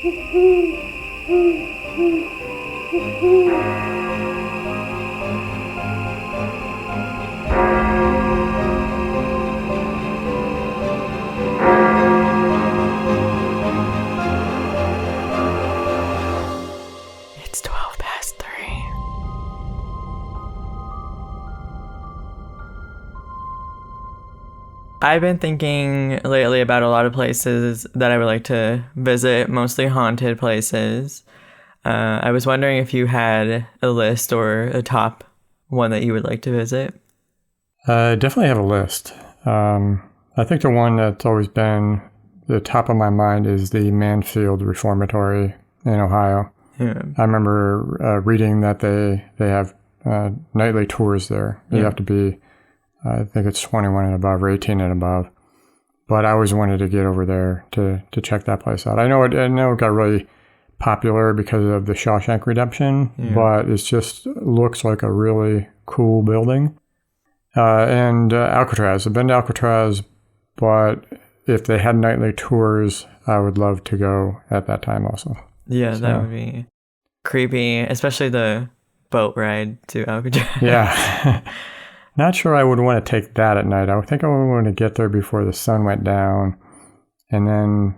It's 12 past 3. I've been thinking lately about a lot of places that I would like to visit, mostly haunted places. I was wondering if you had a list or a top one that you would like to visit. I definitely have a list. I think the one that's always been the top of my mind is the Mansfield Reformatory in Ohio. Yeah. I remember reading that they have nightly tours there. You have to be, I think it's 21 and above or 18 and above. But I always wanted to get over there to check that place out. I know it got really popular because of the Shawshank Redemption, but it just looks like a really cool building. And Alcatraz. I've been to Alcatraz, but if they had nightly tours, I would love to go at that time also. Yeah, so that would be creepy, especially the boat ride to Alcatraz. Yeah. Not sure I would want to take that at night. I think I would want to get there before the sun went down. And then,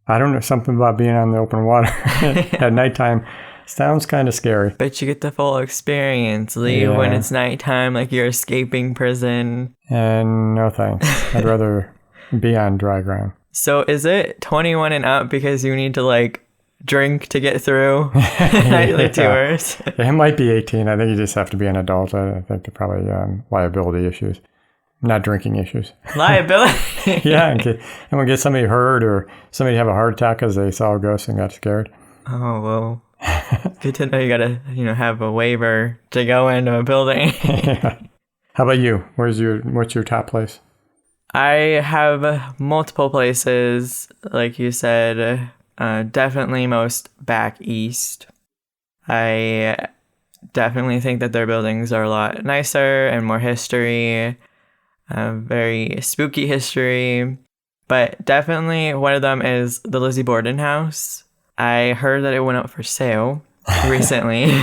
I don't know, something about being on the open water at nighttime sounds kind of scary. But you get the full experience. Leave when it's nighttime, like you're escaping prison. And no thanks. I'd rather be on dry ground. So is it 21 and up because you need to like drink to get through nightly tours? It might be 18. I think you just have to be an adult. I think they're probably liability issues, not drinking issues. Liability? Yeah, and we'll get somebody hurt or somebody have a heart attack because they saw a ghost and got scared. Oh, well, good to know you gotta, have a waiver to go into a building. Yeah. How about you? What's your top place? I have multiple places, like you said. Definitely most back east. I definitely think that their buildings are a lot nicer and more history, very spooky history. But definitely one of them is the Lizzie Borden house. I heard that it went up for sale recently.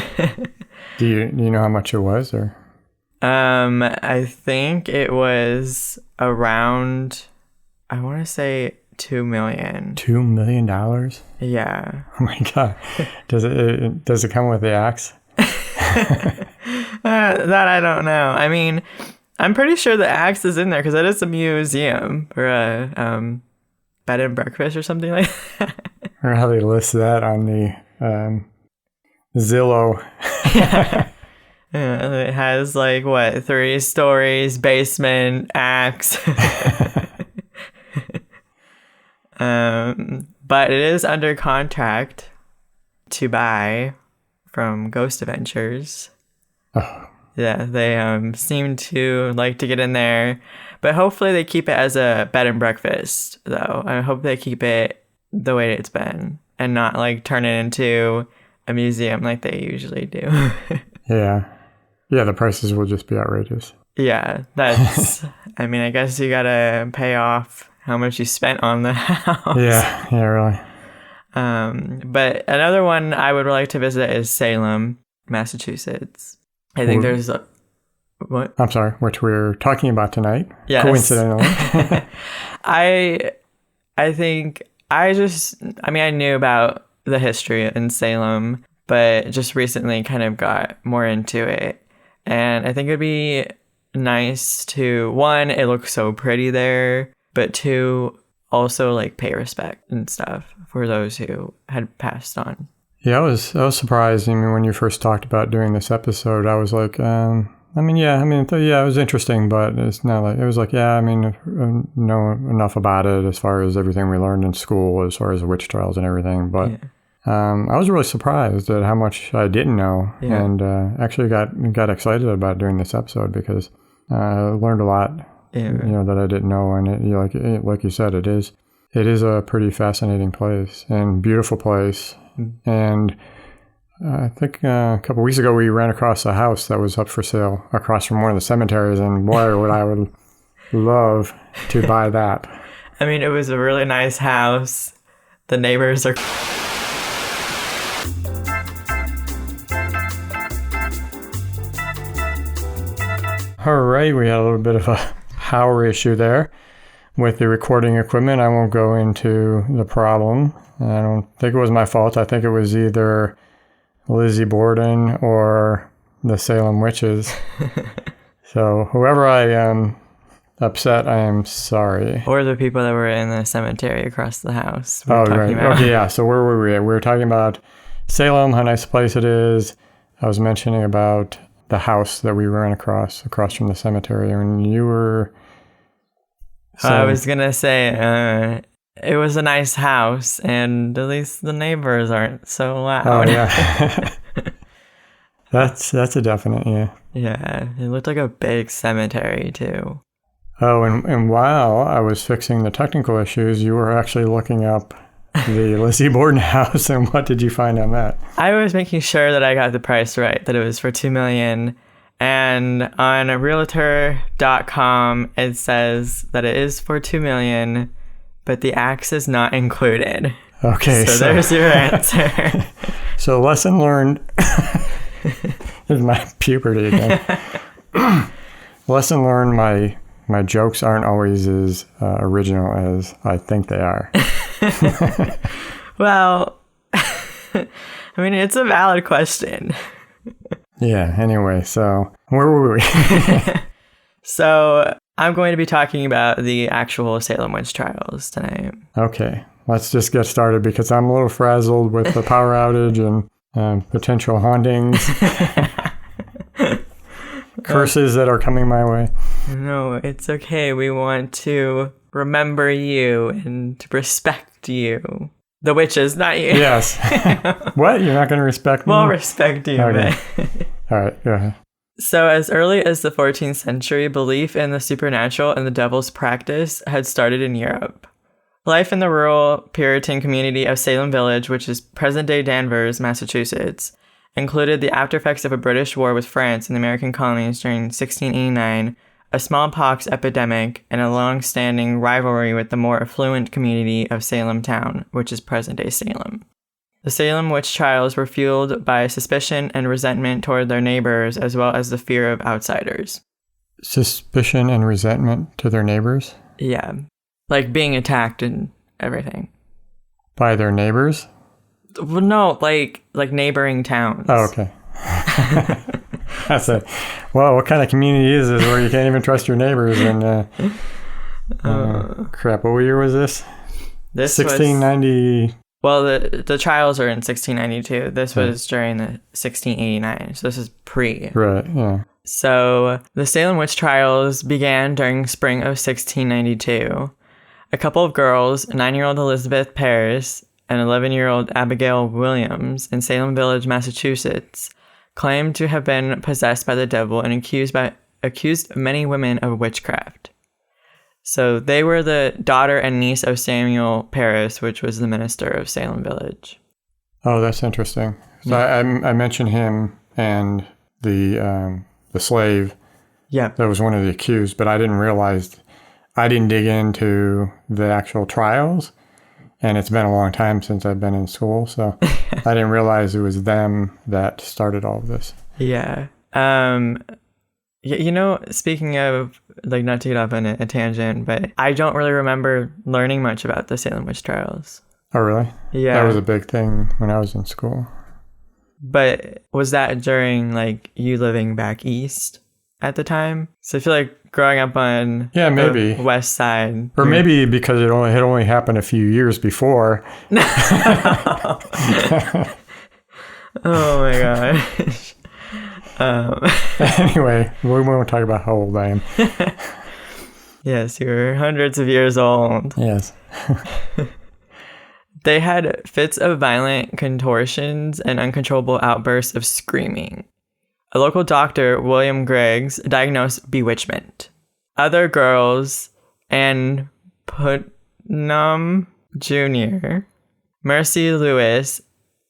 Do you know how much it was, or? I think it was around, I want to say $2 million. $2 million? Yeah. Oh my God. Does it come with the axe? That I don't know. I mean, I'm pretty sure the axe is in there because it is a museum or a bed and breakfast or something like that. Or how they list that on the Zillow. Yeah, it has 3 stories, basement, axe. But it is under contract to buy from Ghost Adventures. Oh. Yeah, they seem to like to get in there, but hopefully they keep it as a bed and breakfast, though. I hope they keep it the way it's been and not turn it into a museum like they usually do. Yeah, the prices will just be outrageous. Yeah, that's, I mean, I guess you gotta pay off how much you spent on the house. Yeah, really. But another one I would like to visit is Salem, Massachusetts. I think there's what? I'm sorry, which we're talking about tonight. Yes. Coincidentally. I think I knew about the history in Salem, but just recently kind of got more into it. And I think it'd be nice to, one, it looks so pretty there, but two, also pay respect and stuff for those who had passed on. Yeah, I was surprised. I mean, when you first talked about doing this episode, I was like, it was interesting, but it's not I know enough about it as far as everything we learned in school, as far as the witch trials and everything. But I was really surprised at how much I didn't know, and actually got excited about doing this episode because I learned a lot, that I didn't know, and it, like you said, it is a pretty fascinating place and beautiful place. And I think a couple of weeks ago we ran across a house that was up for sale across from one of the cemeteries, and boy, would I would love to buy that. I mean, it was a really nice house. The neighbors are All right, we had a little bit of a power issue there with the recording equipment. I won't go into the problem. I don't think it was my fault. I think it was either Lizzie Borden or the Salem witches. So whoever I upset, I am sorry. Or the people that were in the cemetery across the house. Oh, right. Okay, yeah. So where were we at? We were talking about Salem, how nice a place it is. I was mentioning about the house that we ran across from the cemetery. And you were saying, I was going to say, it was a nice house, and at least the neighbors aren't so loud. Oh, yeah. That's a definite, yeah. Yeah, it looked like a big cemetery, too. Oh, and while I was fixing the technical issues, you were actually looking up the Lizzie Borden house, and what did you find on that? I was making sure that I got the price right, that it was for $2 million, and on Realtor.com, it says that it is for $2 million, but the axe is not included. Okay, so there's your answer. So lesson learned. This is my puberty again. Lesson learned, my jokes aren't always as original as I think they are. Well, I mean, it's a valid question. Yeah, anyway, so where were we? So I'm going to be talking about the actual Salem witch trials tonight. Okay, let's just get started because I'm a little frazzled with the power outage and potential hauntings. Curses that are coming my way. No, it's okay. We want to remember you and to respect you. The witches, not you. Yes. What? You're not going to respect me? We'll respect you, okay. but... All right, go ahead. So as early as the 14th century, belief in the supernatural and the devil's practice had started in Europe. Life in the rural Puritan community of Salem Village, which is present-day Danvers, Massachusetts, included the aftereffects of a British war with France in the American colonies during 1689, a smallpox epidemic, and a long-standing rivalry with the more affluent community of Salem Town, which is present-day Salem. The Salem witch trials were fueled by suspicion and resentment toward their neighbors, as well as the fear of outsiders. Suspicion and resentment to their neighbors? Yeah, like being attacked and everything. By their neighbors? Well, no, like neighboring towns. Oh, okay. That's it. Well, what kind of community is this where you can't even trust your neighbors? And crap, what year was this? This 1690. Well, the trials are in 1692. This was during the 1689, so this is pre. Right, yeah. So the Salem witch trials began during spring of 1692. A couple of girls, 9-year-old Elizabeth Paris and 11-year-old Abigail Williams in Salem Village, Massachusetts, claimed to have been possessed by the devil and accused many women of witchcraft. So they were the daughter and niece of Samuel Paris, which was the minister of Salem Village. Oh, that's interesting. So yeah. I mentioned him and the slave. Yeah. That was one of the accused, but I didn't dig into the actual trials. And it's been a long time since I've been in school, so I didn't realize it was them that started all of this. Yeah. You know, speaking of, like, not to get off on a tangent, but I don't really remember learning much about the Salem witch trials. Oh, really? Yeah. That was a big thing when I was in school. But was that during, like, you living back east at the time? So I feel like growing up on maybe the west side. Or maybe because it had only happened a few years before. Oh, my gosh. Anyway, we won't talk about how old I am. Yes, you're hundreds of years old. Yes. They had fits of violent contortions and uncontrollable outbursts of screaming. A local doctor, William Griggs, diagnosed bewitchment. Other girls, Anne Putnam Jr., Mercy Lewis,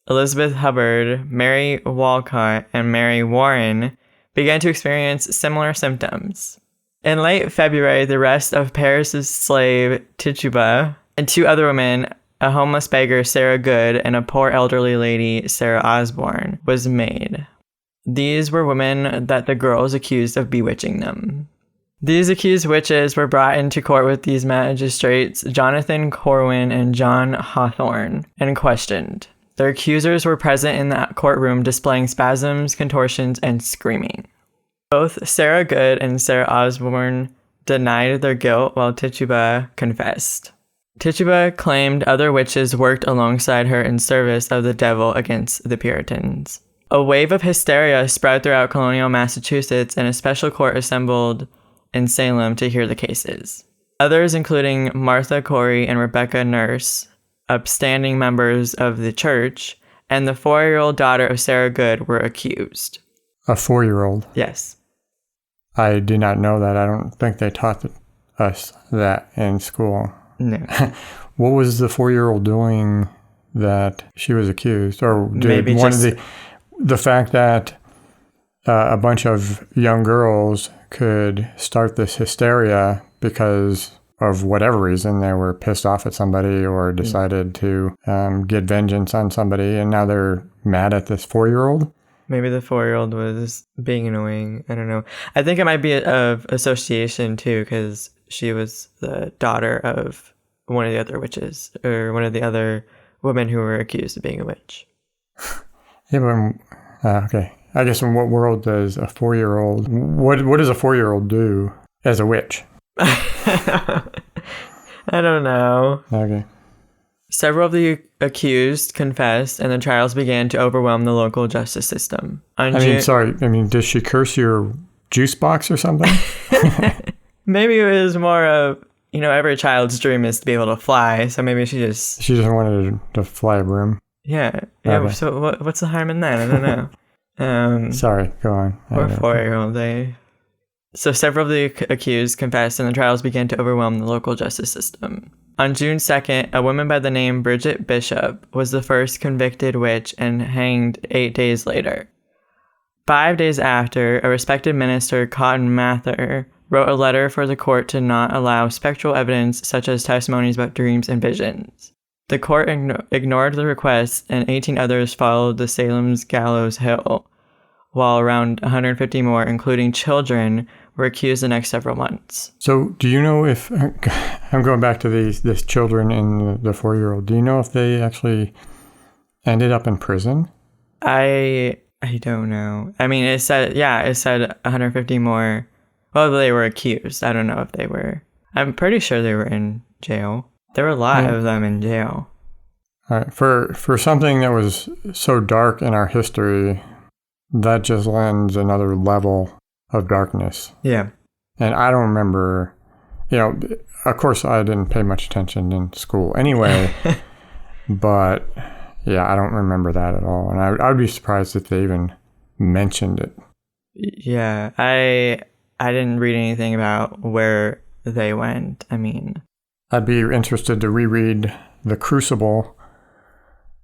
Elizabeth Hubbard, Mary Walcott, and Mary Warren began to experience similar symptoms. In late February, the arrest of Paris's slave, Tituba, and 2 other women, a homeless beggar, Sarah Good, and a poor elderly lady, Sarah Osborne, was made. These were women that the girls accused of bewitching them. These accused witches were brought into court with these magistrates, Jonathan Corwin and John Hawthorne, and questioned. Their accusers were present in the courtroom displaying spasms, contortions, and screaming. Both Sarah Good and Sarah Osborne denied their guilt while Tituba confessed. Tituba claimed other witches worked alongside her in service of the devil against the Puritans. A wave of hysteria spread throughout colonial Massachusetts, and a special court assembled in Salem to hear the cases. Others, including Martha Corey and Rebecca Nurse, upstanding members of the church, and the 4-year-old daughter of Sarah Good, were accused. A 4-year-old? Yes. I did not know that. I don't think they taught us that in school. No. What was the 4-year-old doing that she was accused? Or did maybe one just... of the fact that a bunch of young girls could start this hysteria because of whatever reason, they were pissed off at somebody or decided to get vengeance on somebody, and now they're mad at this 4-year-old? Maybe the 4-year-old was being annoying. I don't know. I think it might be of association, too, because she was the daughter of one of the other witches, or one of the other women who were accused of being a witch. Yeah, but, okay. I guess in what world does a 4-year-old... What does a 4-year-old do as a witch? I don't know. Okay. Several of the accused confessed, and the trials began to overwhelm the local justice system. Does she curse your juice box or something? Maybe it was more of, every child's dream is to be able to fly, so maybe she just wanted to fly a broom. Yeah. Okay. So what's the harm in that? I don't know. Sorry, go on. Or 4-year-old, So several of the accused confessed, and the trials began to overwhelm the local justice system. On June 2nd, a woman by the name Bridget Bishop was the first convicted witch and hanged 8 days later. 5 days after, a respected minister, Cotton Mather, wrote a letter for the court to not allow spectral evidence such as testimonies about dreams and visions. The court ignored the request, and 18 others followed the Salem's Gallows Hill, while around 150 more, including children, were accused the next several months. So do you know if... I'm going back to this children and the 4-year-old. Do you know if they actually ended up in prison? I don't know. I mean, it said 150 more. Well, they were accused. I don't know if they were. I'm pretty sure they were in jail. There were a lot of them in jail. All right. For something that was so dark in our history, that just lends another level of darkness. Yeah. And I don't remember, of course I didn't pay much attention in school anyway, but yeah, I don't remember that at all. And I would be surprised if they even mentioned it. Yeah, I didn't read anything about where they went. I mean, I'd be interested to reread The Crucible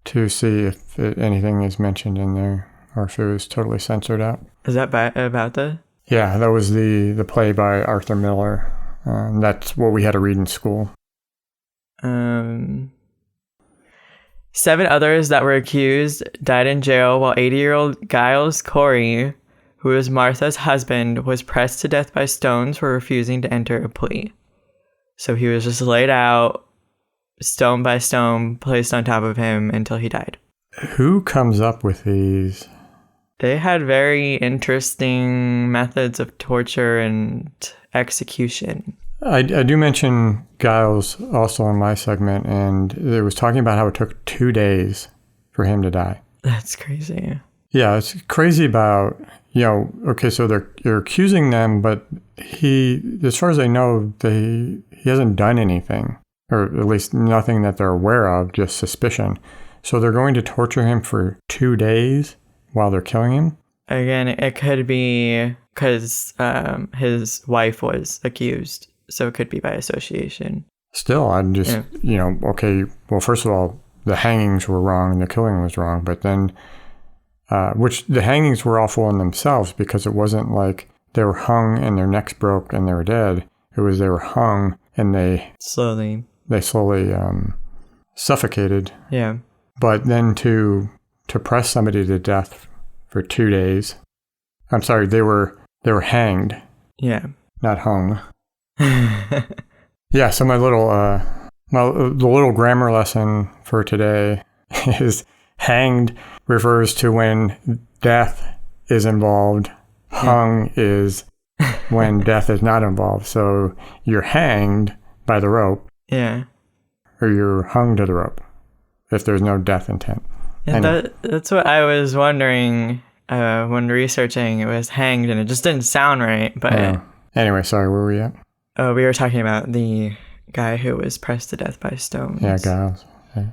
to see if anything is mentioned in there or if it was totally censored out. Is that about the... Yeah, that was the play by Arthur Miller. That's what we had to read in school. 7 others that were accused died in jail, while 80-year-old Giles Corey, who was Martha's husband, was pressed to death by stones for refusing to enter a plea. So he was just laid out, stone by stone, placed on top of him until he died. Who comes up with these? They had very interesting methods of torture and execution. I do mention Giles also in my segment, and it was talking about how it took 2 days for him to die. That's crazy. Yeah, it's crazy about, okay, so they're accusing them, but he, as far as I know, he hasn't done anything, or at least nothing that they're aware of, just suspicion. So they're going to torture him for 2 days while they're killing him? Again, it could be because his wife was accused, so it could be by association. Still, I'm just, okay, well, first of all, the hangings were wrong and the killing was wrong, but then, which the hangings were awful in themselves because it wasn't like they were hung and their necks broke and they were dead. It was they were hung and they slowly suffocated. Yeah. But then to press somebody to death for 2 days I'm sorry, they were hanged, Yeah. not hung. Yeah, so my little the little grammar lesson for today is hanged refers to when death is involved. Hung is when death is not involved. So you're hanged by the rope. Yeah. Or you're hung to the rope if there's no death intent. Yeah, that's what I was wondering when researching. It was hanged, and it just didn't sound right. But anyway, sorry, where were we at? Oh, we were talking about the guy who was pressed to death by stones. Yeah, Giles. Yeah.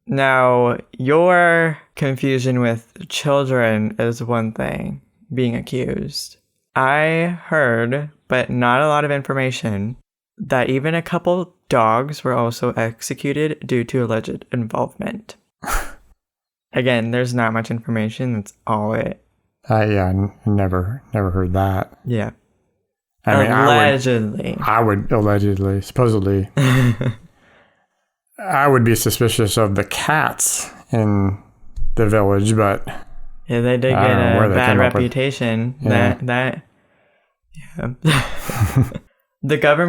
Now, your confusion with children is one thing, being accused. I heard, but not a lot of information, that even a couple dogs were also executed due to alleged involvement. Again, there's not much information. That's all it. Never heard that. Yeah. I mean, allegedly. Supposedly. I would be suspicious of the cats in the village, but yeah, they did get a bad reputation. The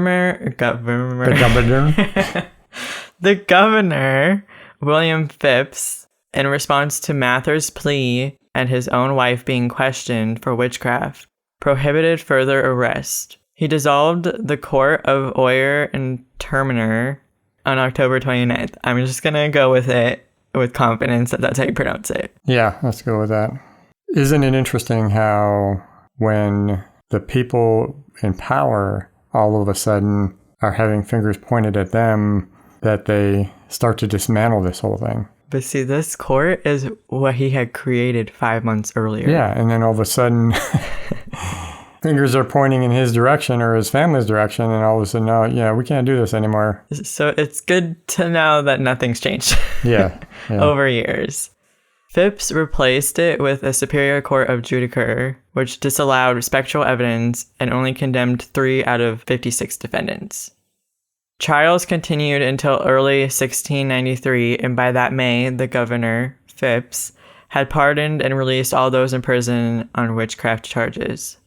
governor, William Phipps, in response to Mather's plea and his own wife being questioned for witchcraft, prohibited further arrest. He dissolved the court of Oyer and Terminer on October 29th. I'm just going to go with it with confidence that that's how you pronounce it. Yeah, let's go with that. Isn't it interesting how when the people in power all of a sudden are having fingers pointed at them, that they start to dismantle this whole thing? But see, this court is what he had created 5 months earlier. Yeah, and then all of a sudden, fingers are pointing in his direction or his family's direction, and all of a sudden, no, yeah, we can't do this anymore. So it's good to know that nothing's changed. Yeah. Over years. Phipps replaced it with a superior court of judicature, which disallowed spectral evidence and only condemned 3 out of 56 defendants. Trials continued until early 1693, and by that May, the governor, Phipps, had pardoned and released all those in prison on witchcraft charges.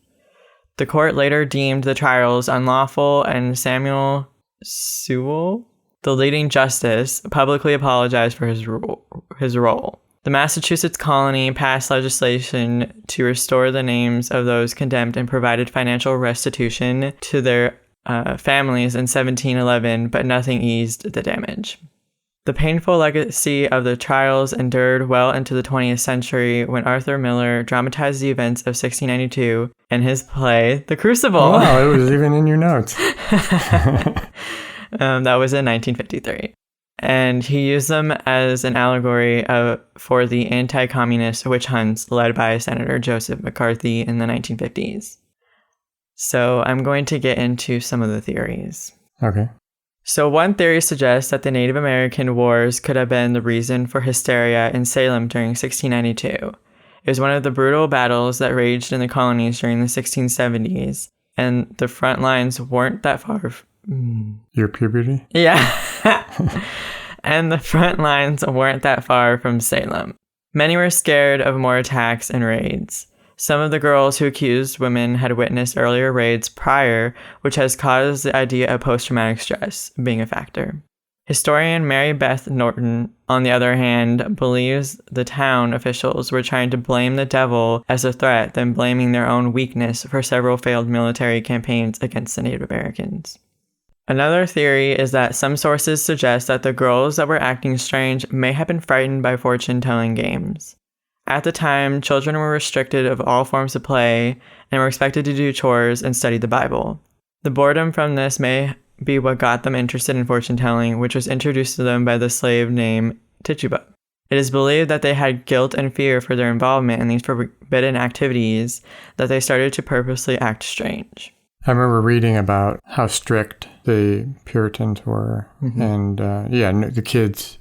The court later deemed the trials unlawful, and Samuel Sewell, the leading justice, publicly apologized for his role. The Massachusetts colony passed legislation to restore the names of those condemned and provided financial restitution to their families in 1711, but nothing eased the damage. The painful legacy of the trials endured well into the 20th century when Arthur Miller dramatized the events of 1692 in his play, The Crucible. Oh, wow, it was even in your notes. That was in 1953. And he used them as an allegory for the anti-communist witch hunts led by Senator Joseph McCarthy in the 1950s. So I'm going to get into some of the theories. Okay. So one theory suggests that the Native American Wars could have been the reason for hysteria in Salem during 1692. It was one of the brutal battles that raged in the colonies during the 1670s, and the front lines weren't that far. Your puberty? Yeah. And the front lines weren't that far from Salem. Many were scared of more attacks and raids. Some of the girls who accused women had witnessed earlier raids prior, which has caused the idea of post-traumatic stress being a factor. Historian Mary Beth Norton, on the other hand, believes the town officials were trying to blame the devil as a threat than blaming their own weakness for several failed military campaigns against the Native Americans. Another theory is that some sources suggest that the girls that were acting strange may have been frightened by fortune-telling games. At the time, children were restricted of all forms of play and were expected to do chores and study the Bible. The boredom from this may be what got them interested in fortune-telling, which was introduced to them by the slave named Tituba. It is believed that they had guilt and fear for their involvement in these forbidden activities, that they started to purposely act strange. I remember reading about how strict the Puritans were, and the kids,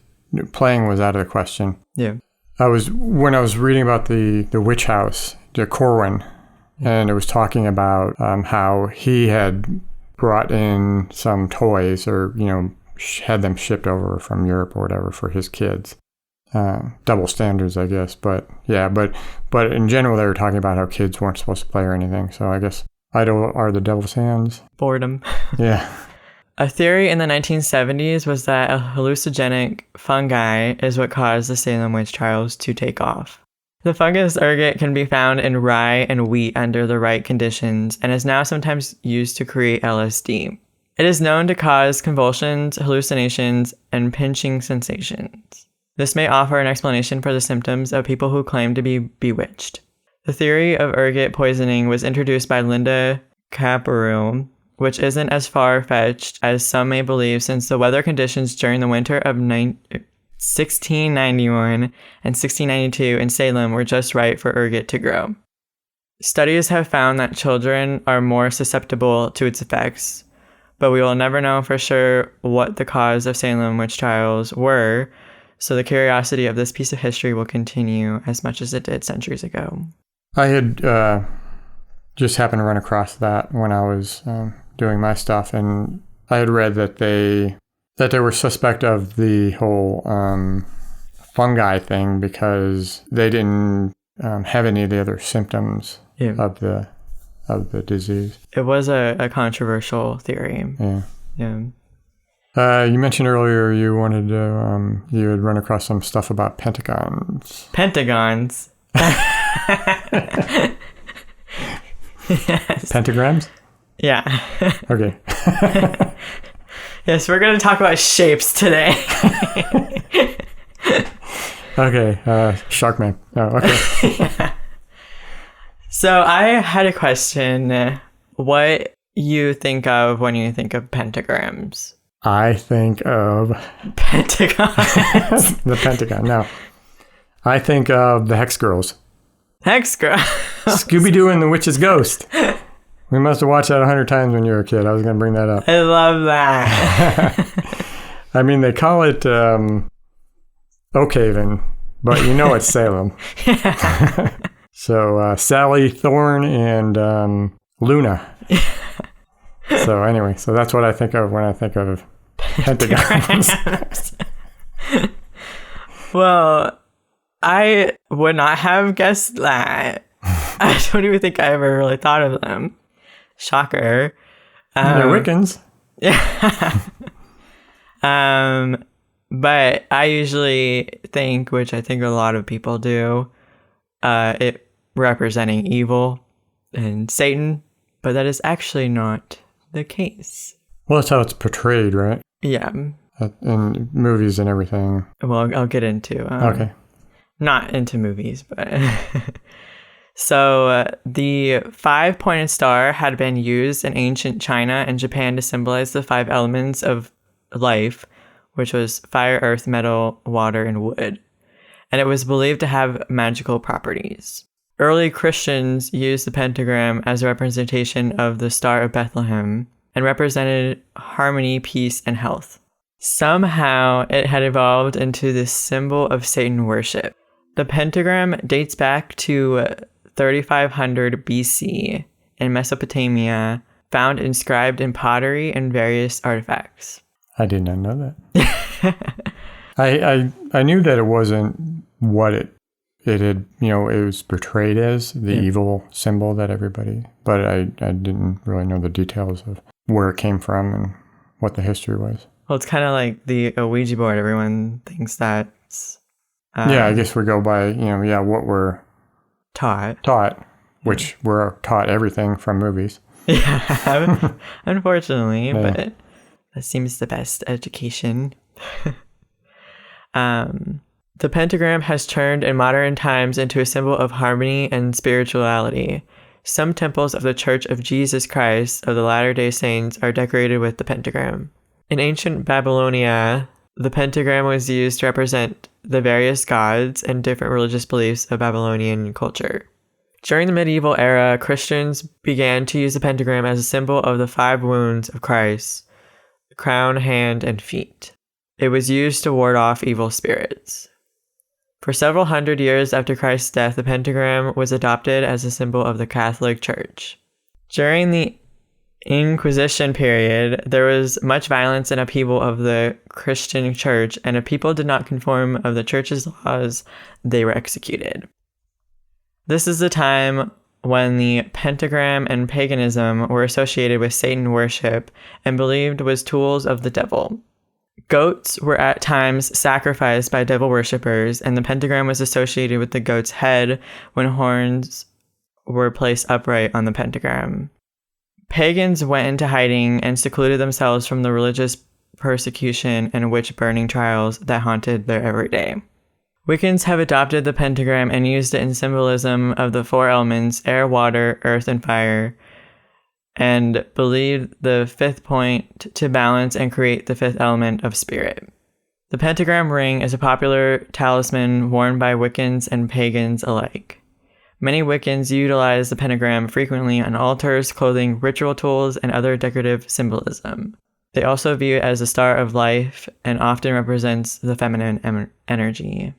playing was out of the question. Yeah. When I was reading about the witch house, the Corwin, and it was talking about how he had brought in some toys or, had them shipped over from Europe or whatever for his kids. double standards, I guess. But yeah, but in general, they were talking about how kids weren't supposed to play or anything. So I guess idle are the devil's hands. Boredom. Yeah. A theory in the 1970s was that a hallucinogenic fungi is what caused the Salem witch trials to take off. The fungus ergot can be found in rye and wheat under the right conditions and is now sometimes used to create LSD. It is known to cause convulsions, hallucinations, and pinching sensations. This may offer an explanation for the symptoms of people who claim to be bewitched. The theory of ergot poisoning was introduced by Linda Caparel, which isn't as far-fetched as some may believe, since the weather conditions during the winter of 1691 and 1692 in Salem were just right for ergot to grow. Studies have found that children are more susceptible to its effects, but we will never know for sure what the cause of Salem witch trials were, so the curiosity of this piece of history will continue as much as it did centuries ago. I had just happened to run across that when I was doing my stuff, and I had read that they were suspect of the whole fungi thing because they didn't have any of the other symptoms of the disease. It was a controversial theory. Yeah. You mentioned earlier you wanted to you had run across some stuff about pentagons. Pentagons. Yes. Pentagrams? Yeah. Okay. Yes, we're going to talk about shapes today. Okay. Sharkman. Oh, okay. Yeah. So I had a question. What you think of when you think of pentagrams? I think of... Pentagons. The Pentagon. No. I think of the Hex Girls. Hex Girls. Scooby-Doo and the Witch's Ghost. We must have watched that 100 times when you were a kid. I was going to bring that up. I love that. I mean, they call it Oakhaven, but you know it's Salem. Yeah. So Sally, Thorne, and Luna. So anyway, so that's what I think of when I think of pentagons. Well, I would not have guessed that. I don't even think I ever really thought of them. Shocker. They're Wiccans. Yeah. But I usually think, which I think a lot of people do, it representing evil and Satan, but that is actually not the case. Well, that's how it's portrayed, right? Yeah. In movies and everything. Well, I'll get into. Okay. Not into movies, but... So the 5-pointed star had been used in ancient China and Japan to symbolize the 5 elements of life, which was fire, earth, metal, water, and wood. And it was believed to have magical properties. Early Christians used the pentagram as a representation of the Star of Bethlehem and represented harmony, peace, and health. Somehow, it had evolved into this symbol of Satan worship. The pentagram dates back to 3500 BC in Mesopotamia, found inscribed in pottery and various artifacts. I did not know that. I knew that it wasn't what it had, it was portrayed as, the evil symbol that everybody, but I didn't really know the details of where it came from and what the history was. Well, it's kind of like the Ouija board. Everyone thinks that's... I guess we go by, what we're taught, which we're taught everything from movies. Yeah, unfortunately, but that seems the best education. The pentagram has turned in modern times into a symbol of harmony and spirituality. Some temples of the Church of Jesus Christ of the Latter-day Saints are decorated with the pentagram. In ancient Babylonia, the pentagram was used to represent the various gods and different religious beliefs of Babylonian culture. During the medieval era, Christians began to use the pentagram as a symbol of the 5 wounds of Christ: crown, hand, and feet. It was used to ward off evil spirits. For several hundred years after Christ's death, the pentagram was adopted as a symbol of the Catholic Church. During the Inquisition period, there was much violence and upheaval of the Christian church, and if people did not conform of the church's laws, they were executed. This is the time when the pentagram and paganism were associated with Satan worship and believed was tools of the devil. Goats were at times sacrificed by devil worshippers, and the pentagram was associated with the goat's head when horns were placed upright on the pentagram. Pagans went into hiding and secluded themselves from the religious persecution and witch-burning trials that haunted their everyday. Wiccans have adopted the pentagram and used it in symbolism of the four elements, air, water, earth, and fire, and believed the fifth point to balance and create the fifth element of spirit. The pentagram ring is a popular talisman worn by Wiccans and pagans alike. Many Wiccans utilize the pentagram frequently on altars, clothing, ritual tools, and other decorative symbolism. They also view it as a star of life and often represents the feminine energy.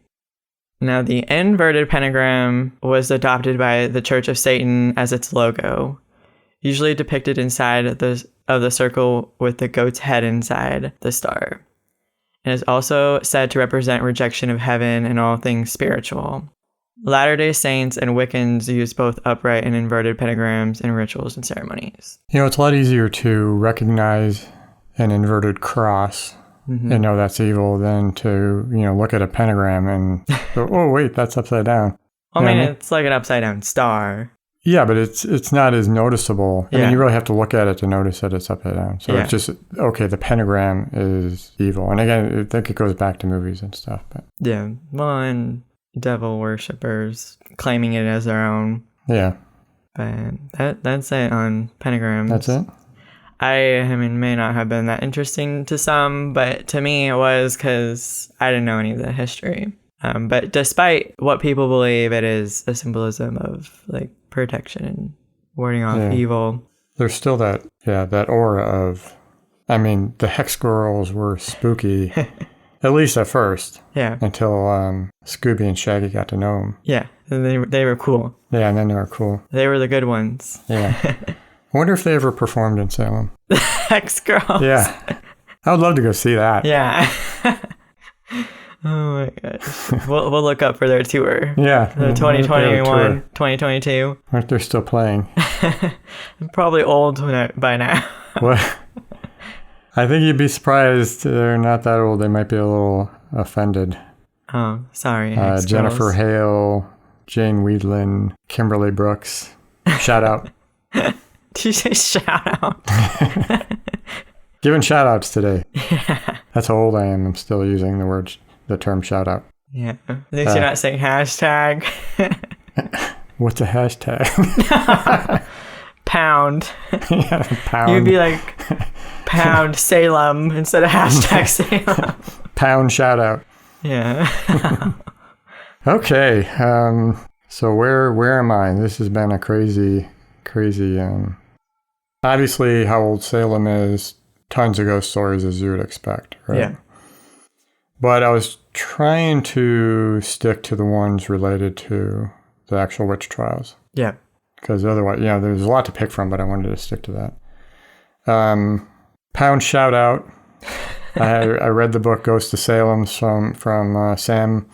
Now, the inverted pentagram was adopted by the Church of Satan as its logo, usually depicted inside of the circle with the goat's head inside the star. It is also said to represent rejection of heaven and all things spiritual. Latter-day Saints and Wiccans use both upright and inverted pentagrams in rituals and ceremonies. You know, it's a lot easier to recognize an inverted cross and know that's evil than to, look at a pentagram and go, oh, wait, that's upside down. I mean, it's like an upside-down star. Yeah, but it's not as noticeable. I mean, you really have to look at it to notice that it's upside down. So it's just, okay, the pentagram is evil. And again, I think it goes back to movies and stuff. But yeah, well, and devil worshippers claiming it as their own. Yeah. But that's it on pentagrams. That's it? I mean, may not have been that interesting to some, but to me it was because I didn't know any of the history. But despite what people believe, it is a symbolism of like protection and warding off evil. There's still that aura of, I mean, the Hex Girls were spooky, at least at first. Yeah. Until Scooby and Shaggy got to know them. Yeah, and they were cool. Yeah, and then they were cool. They were the good ones. Yeah. I wonder if they ever performed in Salem. The Hex Girls. Yeah. I would love to go see that. Yeah. Oh my gosh. We'll look up for their tour. Yeah. The 2021, 2022. I wonder if they're still playing. I'm probably old by now. What? I think you'd be surprised they're not that old. They might be a little offended. Oh, sorry. Jennifer Hale, Jane Weedland, Kimberly Brooks. Shout out. Did you say shout out? Giving shout outs today. Yeah. That's how old I am. I'm still using the term shout out. Yeah. At least you're not saying hashtag. What's a hashtag? Pound. Yeah, pound. You'd be like pound Salem instead of hashtag Salem. Pound shout out. Yeah. Okay. So where am I? This has been a crazy. Obviously, how old Salem is, tons of ghost stories as you would expect, right? Yeah. But I was trying to stick to the ones related to the actual witch trials. Yeah. Because otherwise, there's a lot to pick from, but I wanted to stick to that. Pound shout out. I read the book Ghost of Salem from Sam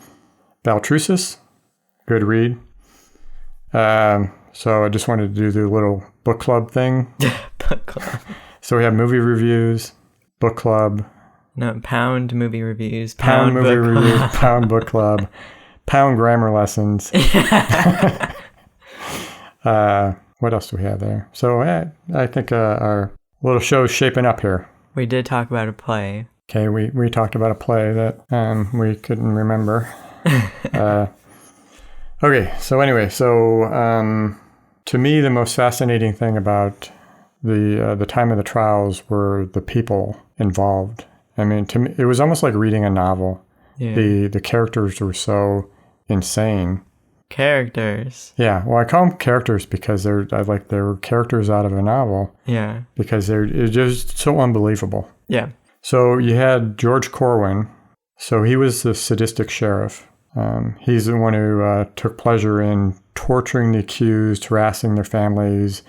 Baltrusis. Good read. So I just wanted to do the little book club thing. Book club. So we have movie reviews, book club. No, pound movie reviews. Pound movie reviews, pound book club, pound grammar lessons. What else do we have there? So I think our little show's shaping up here. We did talk about a play. Okay, we talked about a play that we couldn't remember. Okay, so anyway, to me, the most fascinating thing about the time of the trials were the people involved. I mean, to me, it was almost like reading a novel. Yeah. The characters were so insane. Characters. Yeah, well, I call them characters because they were characters out of a novel. Yeah. Because they're just so unbelievable. Yeah. So you had George Corwin. So he was the sadistic sheriff. He's the one who took pleasure in torturing the accused, harassing their families,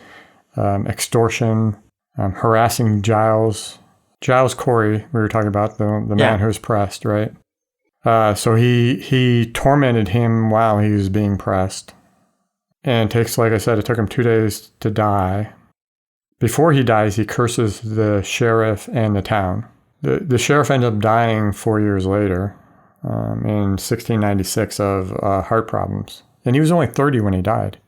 extortion, harassing Giles Corey. We were talking about the man who was pressed, right? So he tormented him while he was being pressed. And like I said, it took him 2 days to die. Before he dies, he curses the sheriff and the town. The sheriff ended up dying 4 years later, in 1696 of heart problems. And he was only 30 when he died.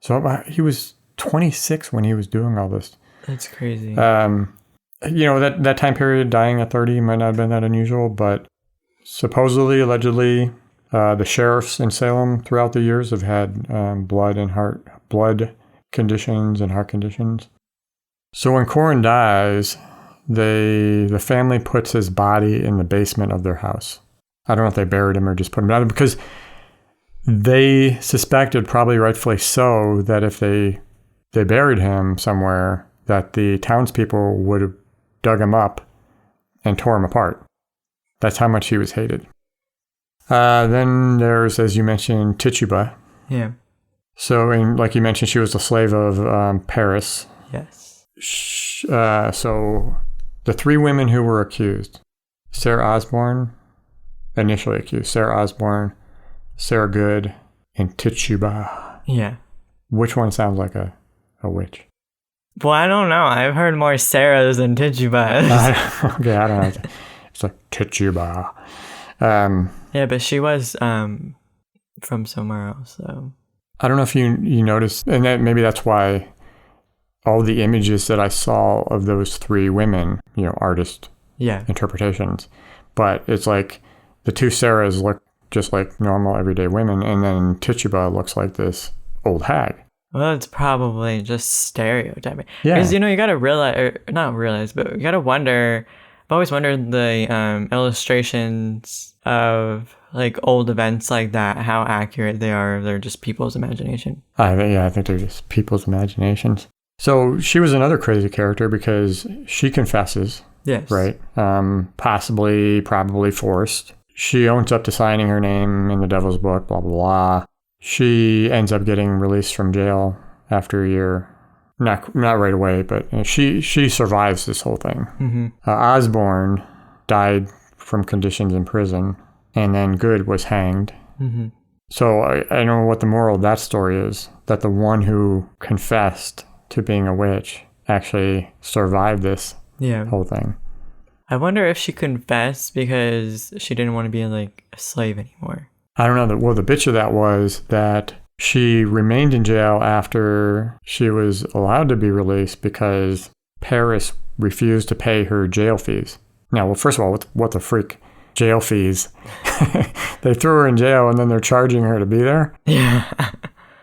So he was 26 when he was doing all this. That's crazy. That time period, dying at 30 might not have been that unusual, but supposedly, allegedly, the sheriffs in Salem throughout the years have had blood conditions and heart conditions. So when Corin dies, the family puts his body in the basement of their house. I don't know if they buried him or just put him down, because they suspected, probably rightfully so, that if they buried him somewhere, that the townspeople would have dug him up and tore him apart. That's how much he was hated. Then there's, as you mentioned, Tituba. Yeah. So, like you mentioned, she was a slave of Paris. Yes. So the three women who were accused, initially accused, Sarah Osborne, Sarah Good, and Tituba. Yeah. Which one sounds like a witch? Well, I don't know. I've heard more Sarahs than Titubas. Okay, I don't know. It's like Tituba. Yeah, but she was from somewhere else, so. I don't know if you noticed, and maybe that's why all the images that I saw of those three women, artist interpretations, but it's like the two Sarahs look just like normal everyday women, and then Tituba looks like this old hag. Well, it's probably just stereotyping. Yeah. Because, you gotta realize, or not realize, but you gotta wonder, I've always wondered the illustrations of like old events like that, how accurate they are, if they're just people's imagination. I think they're just people's imaginations. So she was another crazy character because she confesses. Yes. Right? Probably forced. She owns up to signing her name in the Devil's Book, blah, blah, blah. She ends up getting released from jail after a year. Not right away, but she survives this whole thing. Mm-hmm. Osborne died from conditions in prison, and then Good was hanged. Mm-hmm. So I don't know what the moral of that story is, that the one who confessed to being a witch actually survived this whole thing. I wonder if she confessed because she didn't want to be like a slave anymore. I don't know. Well, the bitch of that was that she remained in jail after she was allowed to be released because Paris refused to pay her jail fees. Now, well, first of all, what the freak? Jail fees. They threw her in jail and then they're charging her to be there? Yeah.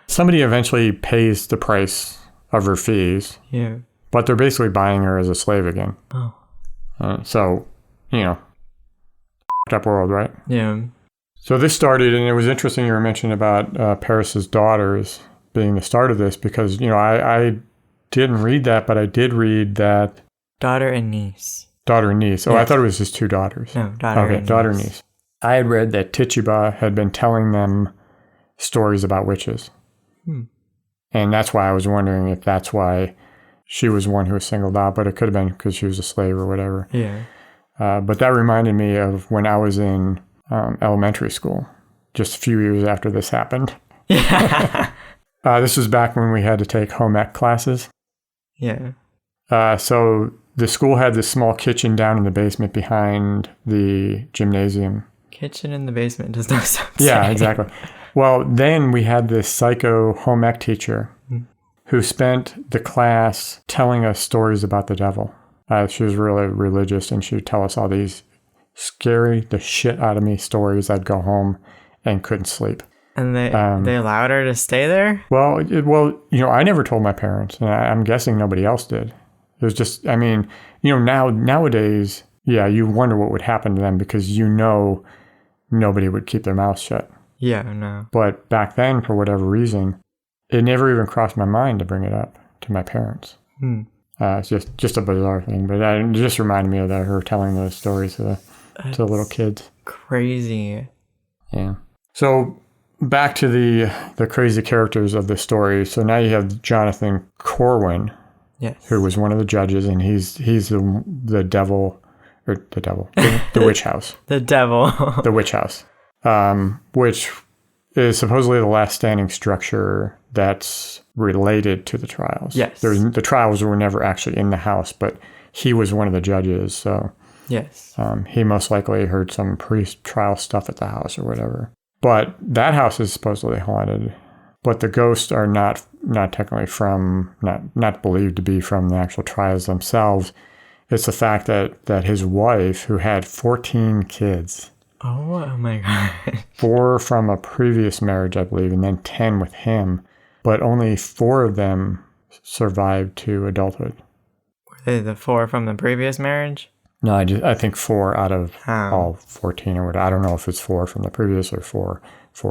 Somebody eventually pays the price of her fees. Yeah. But they're basically buying her as a slave again. Oh. So, up world, right? Yeah. So this started, and it was interesting you were mentioning about Paris's daughters being the start of this because, I didn't read that, but I did read that... Daughter and niece. Daughter and niece. Oh, yes. I thought it was his two daughters. No, daughter and daughter niece. And niece. I had read that Tituba had been telling them stories about witches. And that's why I was wondering if that's why she was one who was singled out, but it could have been because she was a slave or whatever. Yeah. But that reminded me of when I was in elementary school, just a few years after this happened. Yeah. This was back when we had to take home ec classes. Yeah. So the school had this small kitchen down in the basement behind the gymnasium. Kitchen in the basement does not sound Yeah, safe. exactly. Well, then we had this psycho home ec teacher who spent the class telling us stories about the devil. She was really religious, and she would tell us all these scary the shit out of me stories. I'd go home and couldn't sleep. And they allowed her to stay there? Well, I never told my parents, and I'm guessing nobody else did. It was just, nowadays, you wonder what would happen to them because nobody would keep their mouth shut. Yeah, no. But back then, for whatever reason, it never even crossed my mind to bring it up to my parents. It's just a bizarre thing, but it just reminded me of her telling those stories to the little kids. Crazy. Yeah. So back to the crazy characters of the story. So now you have Jonathan Corwin, Yes. who was one of the judges, and he's the devil, or the witch house. The devil. The witch house, which is supposedly the last standing structure that's related to the trials. Yes. The trials were never actually in the house, but he was one of the judges, so Yes. he most likely heard some pre-trial stuff at the house or whatever. But that house is supposedly haunted. But the ghosts are not technically from, not believed to be from the actual trials themselves. It's the fact that his wife, who had 14 kids. Oh my God. 4 from a previous marriage, I believe, and then 10 with him. But only 4 of them survived to adulthood. Were they the 4 from the previous marriage? No, I think 4 out of Oh. all 14 or whatever. I don't know if it's 4 from the previous or 4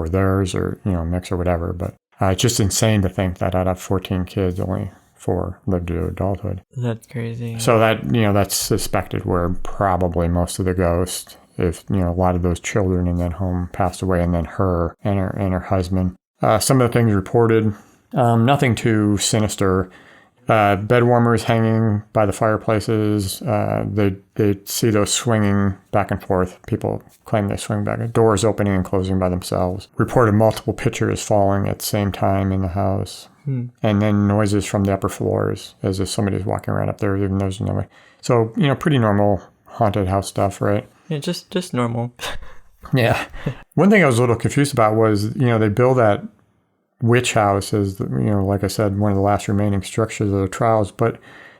theirs, or mix or whatever. But it's just insane to think that out of 14 kids, only 4 lived to adulthood. That's crazy. So that that's suspected where probably most of the ghosts, if a lot of those children in that home passed away, and then her and her husband. Some of the things reported, nothing too sinister. Bed warmers hanging by the fireplaces. They see those swinging back and forth. People claim they swing back. Doors opening and closing by themselves. Reported multiple pictures falling at the same time in the house. And then noises from the upper floors as if somebody's walking around up there, even though there's no way. So, pretty normal haunted house stuff, right? Yeah, just normal. Yeah. One thing I was a little confused about was, they build that witch house as, like I said, one of the last remaining structures of the trials. But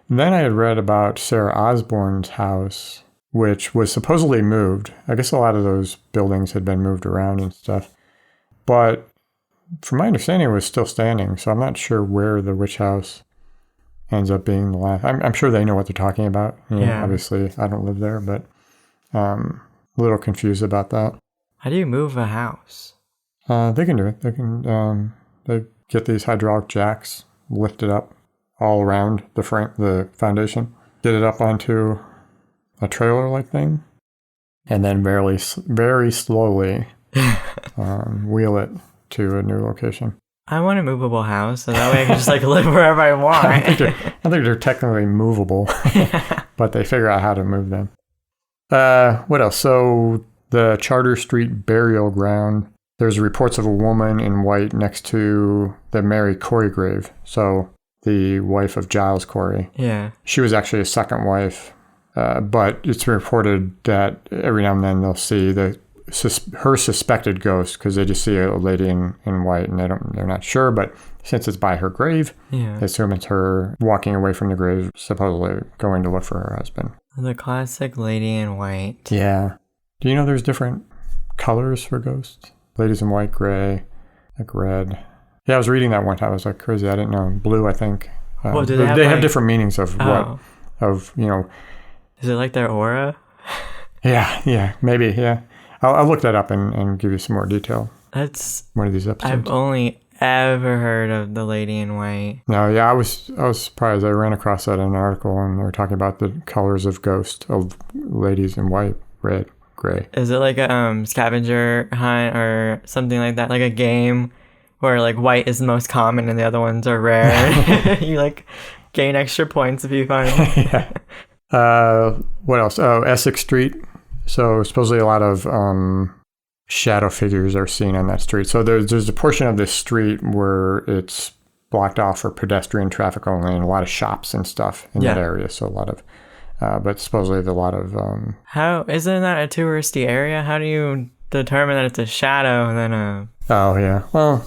then I had read about Sarah Osborne's house, which was supposedly moved. I guess a lot of those buildings had been moved around and stuff. But from my understanding, it was still standing. So I'm not sure where the witch house ends up being the last. I'm sure they know what they're talking about. Yeah. Obviously, I don't live there, but a little confused about that. How do you move a house? They can do it. They can. They get these hydraulic jacks, lift it up all around the frame, the foundation, get it up onto a trailer-like thing, and then very slowly wheel it to a new location. I want a movable house, so that way I can just live wherever I want. I think they're technically movable, but they figure out how to move them. What else? So the Charter Street burial ground. There's reports of a woman in white next to the Mary Corey grave. So the wife of Giles Corey. Yeah. She was actually a second wife, but it's reported that every now and then they'll see her suspected ghost, because they just see a lady in white and they're not sure. But since it's by her grave, Yeah. they assume it's her walking away from the grave, supposedly going to look for her husband. The classic lady in white. Yeah. Do you know there's different colors for ghosts? Ladies in white, gray, red. Yeah, I was reading that one time. I was like, crazy. I didn't know. Blue, I think. Well, do they have different meanings of what, Is it like their aura? Yeah, maybe, yeah. I'll look that up and give you some more detail. That's one of these episodes. I've only ever heard of the lady in white. No, yeah, I was surprised. I ran across that in an article, and they were talking about the colors of ghosts of ladies in white, red, gray. Is it like a scavenger hunt or something like that? Like a game where white is the most common and the other ones are rare. You gain extra points if you find them. Yeah. What else? Oh, Essex Street. So supposedly a lot of shadow figures are seen on that street. So there's a portion of this street where it's blocked off for pedestrian traffic only, and a lot of shops and stuff in that area. So a lot of, but supposedly there's a lot of. How isn't that a touristy area? How do you determine that it's a shadow and then a? Oh yeah, well,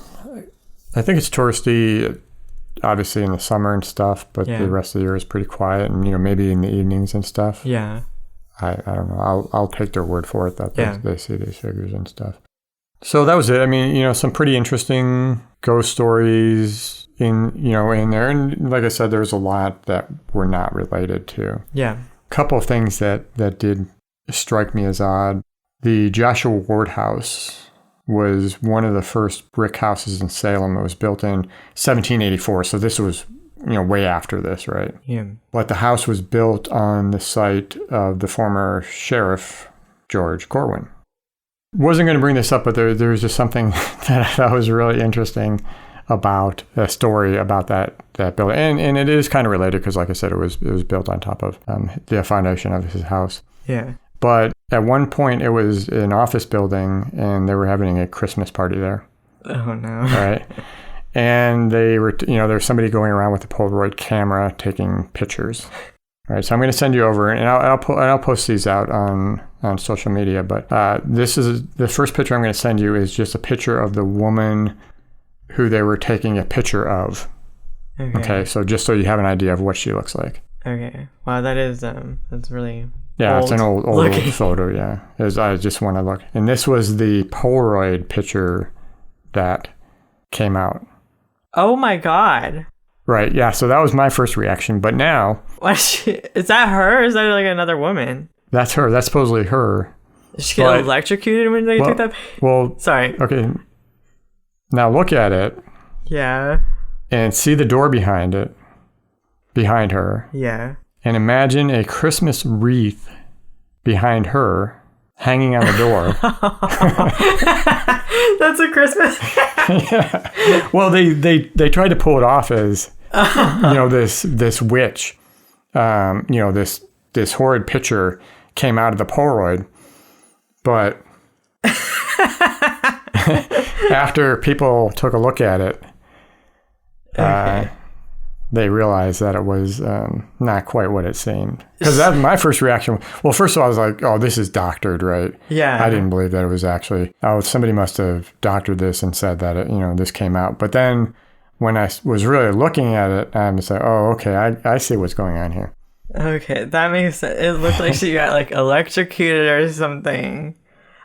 I think it's touristy, obviously in the summer and stuff, but the rest of the year is pretty quiet, and maybe in the evenings and stuff. Yeah. I don't know. I'll take their word for it that they see these figures and stuff. So that was it. I mean, some pretty interesting ghost stories in there. And like I said, there's a lot that were not related to. Yeah. A couple of things that did strike me as odd. The Joshua Ward house was one of the first brick houses in Salem. It was built in 1784. So this was way after this, right? Yeah. But the house was built on the site of the former sheriff, George Corwin. Wasn't going to bring this up, but there was just something that I thought was really interesting. about a story about that building. And it is kind of related because, like I said, it was built on top of the foundation of his house. Yeah. But at one point, it was an office building, and they were having a Christmas party there. Oh, no. Right. And they were, there's somebody going around with a Polaroid camera taking pictures. All right. So I'm going to send you over, and I'll post these out on social media. But this is the first picture I'm going to send you is just a picture of the woman who they were taking a picture of. Okay. So just so you have an idea of what she looks like. Okay. Wow, that's really yeah, old. It's an old photo. Yeah. I just want to look. And this was the Polaroid picture that came out. Oh my God. Right. Yeah. So that was my first reaction. But now. Is that her? Or is that like another woman? That's her. That's supposedly her. Did she get electrocuted when they took that? Well. Sorry. Okay. Now look at it. Yeah. And see the door behind it. Behind her. Yeah. And imagine a Christmas wreath behind her hanging on the door. That's a Christmas. Yeah. Well, they tried to pull it off as this witch. This horrid picture came out of the Polaroid, but after people took a look at it, they realized that it was not quite what it seemed. Because that my first reaction. Well, first of all, I was like, "Oh, this is doctored, right?" Yeah. I didn't believe that it was actually. Oh, somebody must have doctored this and said that this came out. But then when I was really looking at it, I was like, "Oh, okay, I see what's going on here." Okay, that makes sense. It looked like she got like electrocuted or something.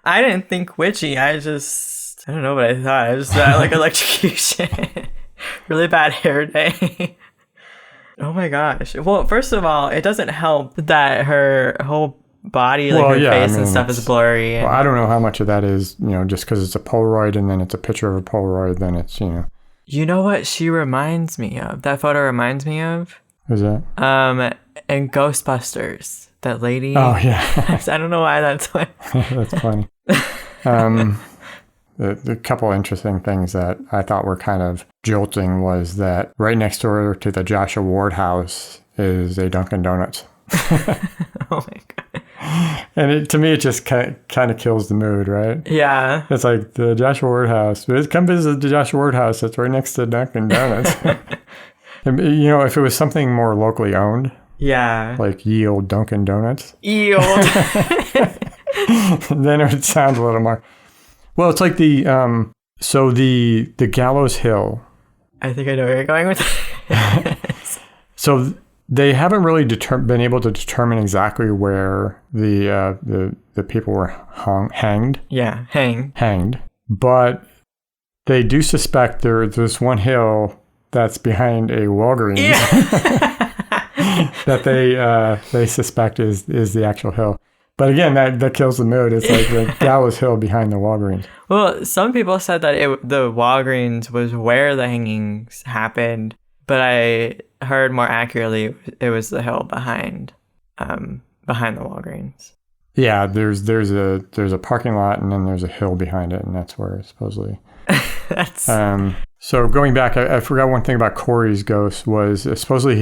I didn't think witchy. I don't know what I thought. I just thought like electrocution. Really bad hair day. Oh my gosh. Well, first of all, it doesn't help that her whole body, like face and stuff is blurry. Well, I don't know how much of that is, just because it's a Polaroid and then it's a picture of a Polaroid, then it's, You know what she reminds me of? That photo reminds me of? Who's that? In Ghostbusters. That lady. Oh, yeah. I don't know why that's what. That's funny. The couple interesting things that I thought were kind of jolting was that right next door to the Joshua Ward house is a Dunkin' Donuts. Oh my God. And to me, it just kind of kills the mood, right? Yeah. It's like the Joshua Ward house. Come visit the Joshua Ward house. It's right next to Dunkin' Donuts. If it was something more locally owned. Yeah. Like ye old Dunkin' Donuts. Ye old. Then it would sound a little more. Well, it's like the Gallows Hill. I think I know where you're going with this. So they haven't really been able to determine exactly where the people were hanged. Yeah, hanged. But they do suspect there's one hill that's behind a Walgreens. Yeah. That they suspect is the actual hill. But again, that kills the mood. It's like the Gallows Hill behind the Walgreens. Well, some people said that the Walgreens was where the hangings happened, but I heard more accurately it was the hill behind the Walgreens. Yeah, there's a parking lot and then there's a hill behind it, and that's where supposedly. That's. So going back, I forgot one thing about Corey's ghost was supposedly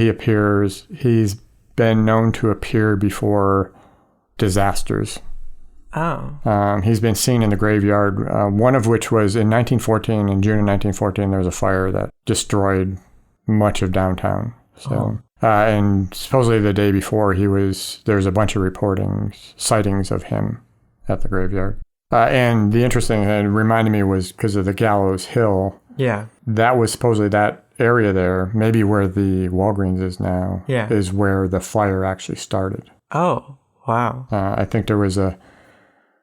he's been known to appear before disasters. Oh. He's been seen in the graveyard, one of which was in 1914. In June of 1914, there was a fire that destroyed much of downtown. So, and supposedly the day before, there's a bunch of sightings of him at the graveyard. And the interesting thing that reminded me was because of the Gallows Hill. Yeah. That was supposedly that area there, maybe where the Walgreens is now, is where the fire actually started. Oh. Wow. I think there was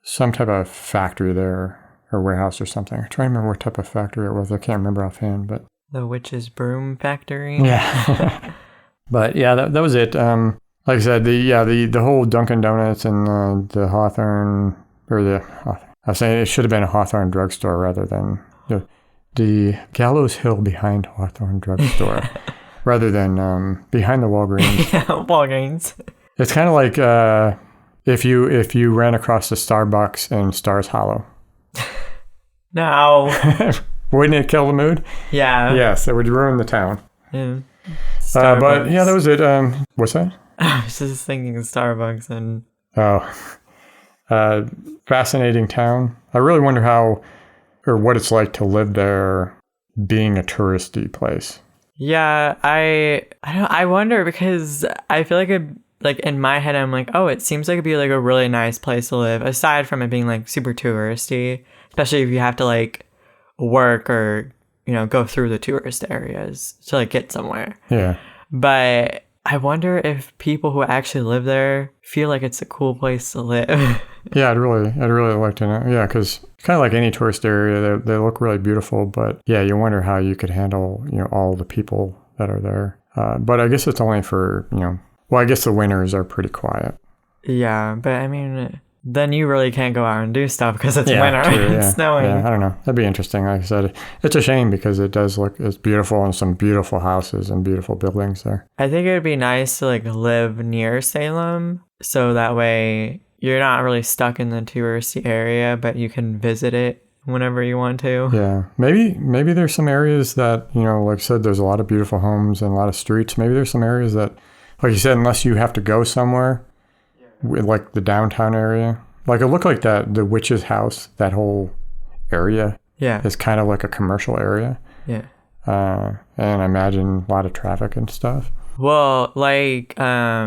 some type of factory there or warehouse or something. I'm trying to remember what type of factory it was. I can't remember offhand, but the Witch's Broom Factory. Yeah. But yeah, that was it. Like I said, the whole Dunkin' Donuts and the Hawthorne I was saying it should have been a Hawthorne drugstore rather than the Gallows Hill behind Hawthorne drugstore, rather than behind the Walgreens. Yeah, Walgreens. It's kind of like if you ran across the Starbucks in Stars Hollow. No. Wouldn't it kill the mood? Yeah. Yes, it would ruin the town. Yeah. But yeah, that was it. What's that? I was just thinking of Starbucks and... Fascinating town. I really wonder how or what it's like to live there being a touristy place. Yeah, I wonder because I feel like in my head I'm like, oh, it seems like it'd be like a really nice place to live aside from it being like super touristy, especially if you have to like work or, you know, go through the tourist areas to like get somewhere. Yeah. But I wonder if people who actually live there feel like it's a cool place to live. Yeah, I'd really like to know. Yeah, because kind of like any tourist area, they look really beautiful. But yeah, you wonder how you could handle, you know, all the people that are there. But I guess it's only for, you know, well, I guess the winters are pretty quiet. Yeah, but I mean, then you really can't go out and do stuff because it's winter true, and yeah. snowing. Yeah, I don't know. That'd be interesting. Like I said, it's a shame because it does look, it's beautiful and some beautiful houses and beautiful buildings there. I think it would be nice to like live near Salem so that way you're not really stuck in the touristy area, but you can visit it whenever you want to. Yeah. Maybe there's some areas that, you know, like I said, there's a lot of beautiful homes and a lot of streets. Maybe there's some areas that, like you said, unless you have to go somewhere, like the downtown area. Like it looked like the witch's house, that whole area is kind of like a commercial area. Yeah. And I imagine a lot of traffic and stuff. Well, like, I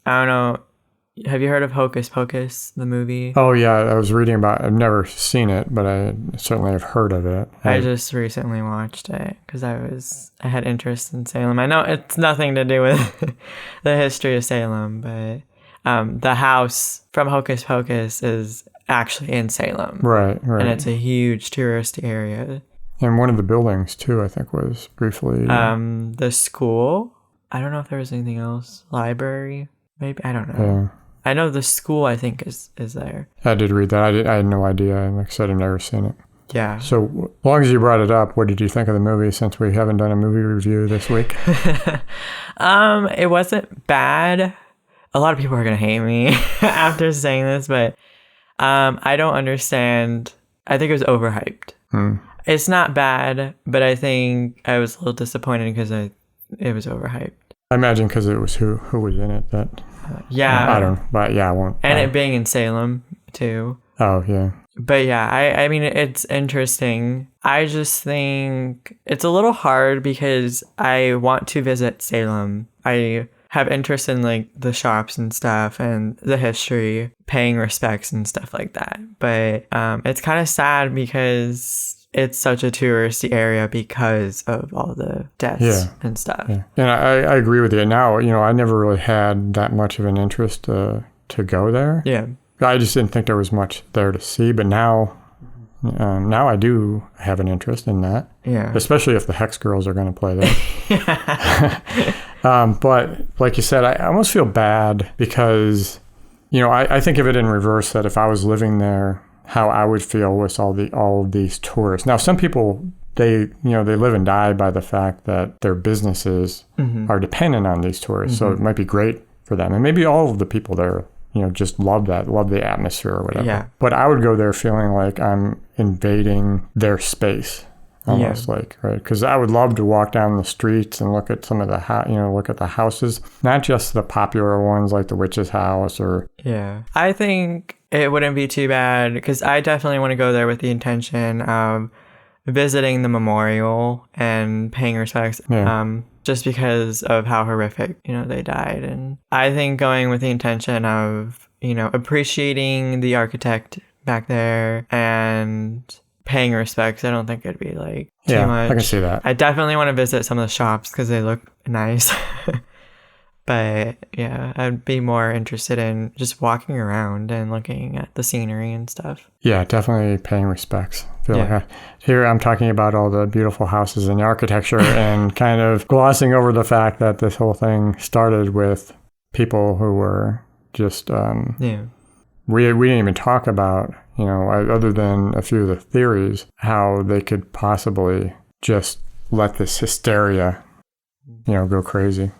don't know. Have you heard of Hocus Pocus, the movie? Oh, yeah. I was reading about it. I've never seen it, but I certainly have heard of it. I just recently watched it because I had interest in Salem. I know it's nothing to do with the history of Salem, but the house from Hocus Pocus is actually in Salem. Right. And it's a huge tourist area. And one of the buildings, too, I think was briefly... the school. I don't know if there was anything else. Library, maybe. I don't know. Yeah. I know the school, I think, is there. I did read that. I had no idea. Like I said, I've never seen it. Yeah. So, as long as you brought it up, what did you think of the movie since we haven't done a movie review this week? It wasn't bad. A lot of people are going to hate me after saying this, but I don't understand. I think it was overhyped. It's not bad, but I think I was a little disappointed because it was overhyped. I imagine because it was who was in it that... yeah. I don't, but yeah, I won't. And it being in Salem, too. Oh, yeah. But yeah, I mean, it's interesting. I just think it's a little hard because I want to visit Salem. I have interest in like the shops and stuff and the history, paying respects and stuff like that. But it's kind of sad because it's such a touristy area because of all the deaths and stuff. Yeah. And I agree with you. Now, you know, I never really had that much of an interest to go there. Yeah. I just didn't think there was much there to see. But now I do have an interest in that. Yeah. Especially if the Hex Girls are going to play there. But like you said, I almost feel bad because, you know, I think of it in reverse that if I was living there, how I would feel with all of these tourists. Now, some people, they live and die by the fact that their businesses are dependent on these tourists. So it might be great for them. And maybe all of the people there, you know, just love the atmosphere or whatever. Yeah. But I would go there feeling like I'm invading their space. Almost like, right? Because I would love to walk down the streets and look at some of look at the houses, not just the popular ones like the witch's house or... Yeah. I think it wouldn't be too bad because I definitely want to go there with the intention of visiting the memorial and paying respects. Yeah. Just because of how horrific, you know, they died. And I think going with the intention of, you know, appreciating the architect back there and... paying respects. I don't think it'd be like too much. I can see that. I definitely want to visit some of the shops because they look nice. But yeah, I'd be more interested in just walking around and looking at the scenery and stuff. Yeah, definitely paying respects. Here I'm talking about all the beautiful houses and the architecture and kind of glossing over the fact that this whole thing started with people who were just... We didn't even talk about, you know, other than a few of the theories, how they could possibly just let this hysteria, you know, go crazy.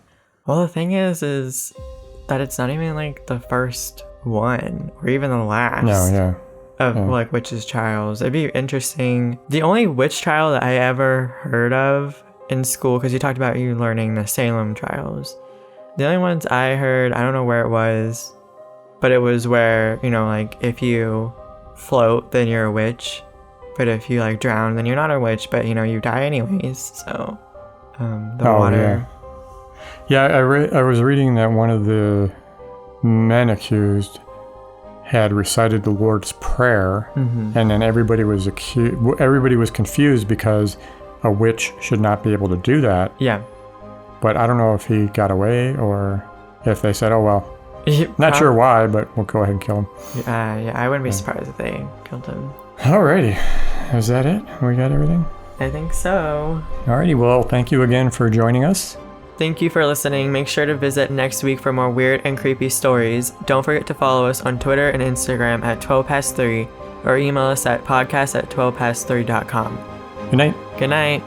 Well, the thing is that it's not even like the first one or even the last. No, yeah. of like witches' trials. It'd be interesting. The only witch trial that I ever heard of in school, because you talked about you learning the Salem trials. The only ones I heard, I don't know where it was, but it was where, you know, like if you float, then you're a witch. But if you like drown, then you're not a witch, but you know, you die anyways. So the water. Yeah, I was reading that one of the men accused had recited the Lord's Prayer, and then everybody was confused because a witch should not be able to do that. Yeah. But I don't know if he got away or if they said, oh, well, not sure why, but we'll go ahead and kill him. Yeah, I wouldn't be surprised if they killed him. Alrighty. Is that it? We got everything? I think so. Alrighty, well, thank you again for joining us. Thank you for listening. Make sure to visit next week for more weird and creepy stories. Don't forget to follow us on Twitter and Instagram at 12past3 or email us at podcast@12past3.com. Good night. Good night.